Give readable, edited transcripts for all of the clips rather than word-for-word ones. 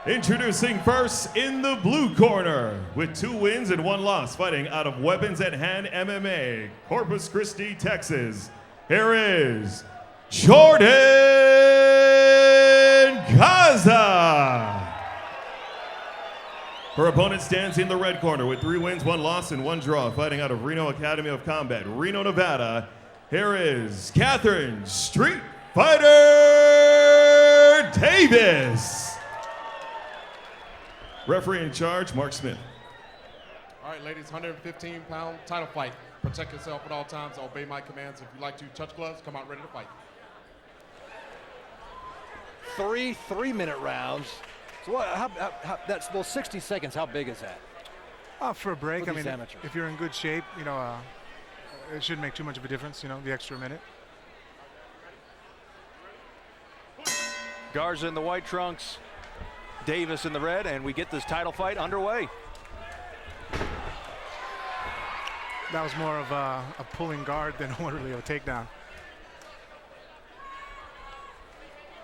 Introducing first in the blue corner, with 2 wins and 1 loss, fighting out of Weapons at Hand MMA, Corpus Christi, Texas. Here is Jordan Garza. Her opponent stands in the red corner with 3 wins, 1 loss, and 1 draw, fighting out of Reno Academy of Combat, Reno, Nevada. Here is Catherine Street Fighter Davis. Referee in charge, Mark Smith. All right, ladies, 115-pound title fight. Protect yourself at all times. Obey my commands. If you like to touch gloves, come out ready to fight. 3 3-minute rounds. So what, that's those 60 seconds, how big is that? For a break, I mean, amateurs. if you're in good shape, you know, it shouldn't make too much of a difference, you know, the extra minute. Garza in the white trunks, Davis in the red, and we get this title fight underway. That was more of a pulling guard than really a takedown.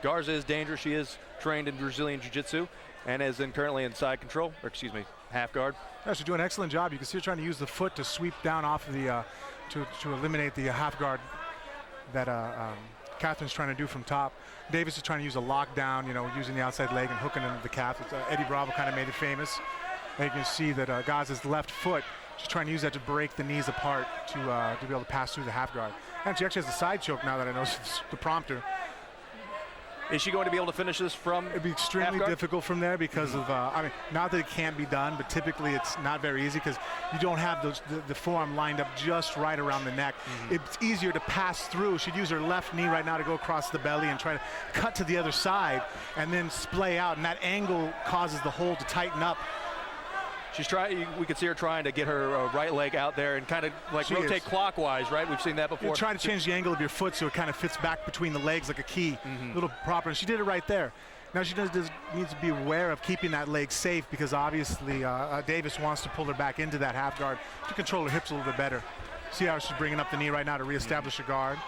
Garza is dangerous. She is trained in Brazilian Jiu-Jitsu and is currently in side control, or excuse me, half guard. Yeah, she's doing an excellent job. You can see her trying to use the foot to sweep down off of the, to eliminate the half guard that Catherine's trying to do from top. Davis is trying to use a lockdown, you know, using the outside leg and hooking into the calf. Eddie Bravo kind of made it famous. And you can see that Garza's left foot, she's trying to use that to break the knees apart to be able to pass through the half guard. And she actually has a side choke now that I know the prompter. Is she going to be able to finish this from It'd be extremely difficult from there because of, I mean, not that it can't be done, but typically it's not very easy because you don't have the forearm lined up just right around the neck. It's easier to pass through. She'd use her left knee right now to go across the belly and try to cut to the other side and then splay out, and that angle causes the hold to tighten up. She's trying. We could see her trying to get her right leg out there and kind of like rotate clockwise, right? We've seen that before. You're trying to change the angle of your foot so it kind of fits back between the legs like a key, little proper. And she did it right there. Now she needs to be aware of keeping that leg safe because obviously Davis wants to pull her back into that half guard to control her hips a little bit better. See how she's bringing up the knee right now to reestablish her guard.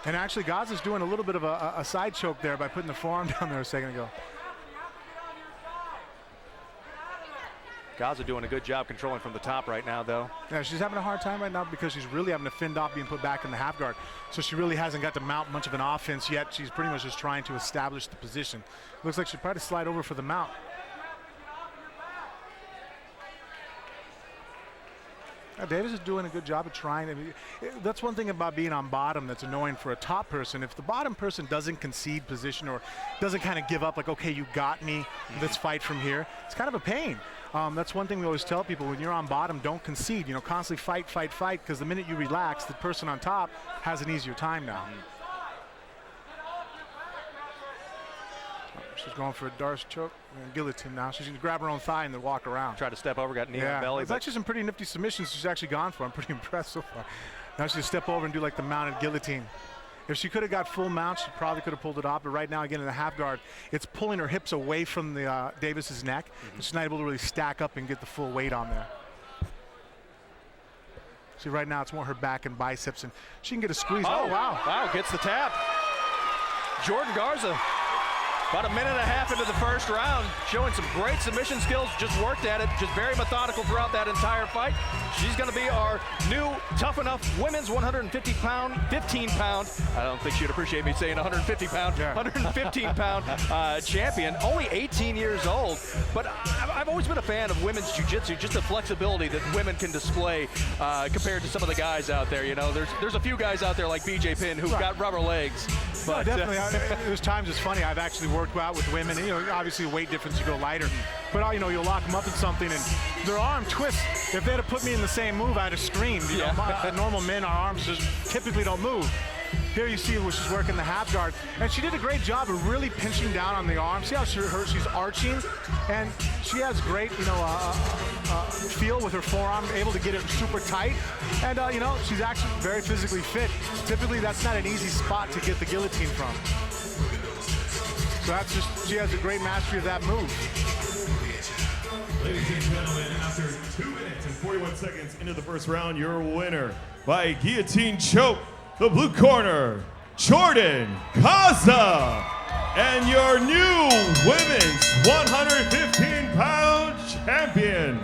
And actually Garza's doing a little bit of a side choke there by putting the forearm down there a second ago. Garza doing a good job controlling from the top right now, though. Yeah, she's having a hard time right now because she's really having to fend off being put back in the half guard. So she really hasn't got to mount much of an offense yet. She's pretty much just trying to establish the position. Looks like she'll probably slide over for the mount. Davis is doing a good job of trying. I mean, that's one thing about being on bottom that's annoying for a top person. If the bottom person doesn't concede position or doesn't kind of give up, like, okay, you got me, let's fight from here, it's kind of a pain. That's one thing we always tell people, when you're on bottom, don't concede. You know, constantly fight, fight, fight, because the minute you relax, the person on top has an easier time now. She's going for a Darce choke and guillotine now. She's going to grab her own thigh and then walk around. Try to step over, got knee on the belly. There's actually some pretty nifty submissions she's actually gone for. I'm pretty impressed so far. Now she's going to step over and do like the mounted guillotine. If she could have got full mount, she probably could have pulled it off. But right now, again, in the half guard, it's pulling her hips away from the Davis's neck. She's not able to really stack up and get the full weight on there. See, right now, it's more her back and biceps, and she can get a squeeze. Oh, wow. Wow, gets the tap. Jordan Garza. About a minute and a half into the first round, showing some great submission skills, just worked at it, just very methodical throughout that entire fight. She's gonna be our new Tough Enough women's 150-pound, 15-pound, I don't think she'd appreciate me saying 150-pound, 115-pound champion, only 18 years old. But I've always been a fan of women's jiu-jitsu, just the flexibility that women can display compared to some of the guys out there. You know, there's a few guys out there like BJ Penn who've got rubber legs. But definitely, there's times it's funny. I've actually worked out with women. You know, obviously weight difference, you go lighter. But you know, you'll lock them up in something, and their arm twists. If they had put me in the same move, I'd have screamed. You know, normal men, our arms just typically don't move. Here you see where she's working the half guard, and she did a great job of really pinching down on the arm. See how she's arching, and she has great, you know, feel with her forearm, able to get it super tight, and you know, she's actually very physically fit. Typically, that's not an easy spot to get the guillotine from. So that's just, she has a great mastery of that move. Ladies and gentlemen, after 2 minutes and 41 seconds into the first round, your winner by guillotine choke, the blue corner, Jordan Garza. And your new women's 115-pound champion,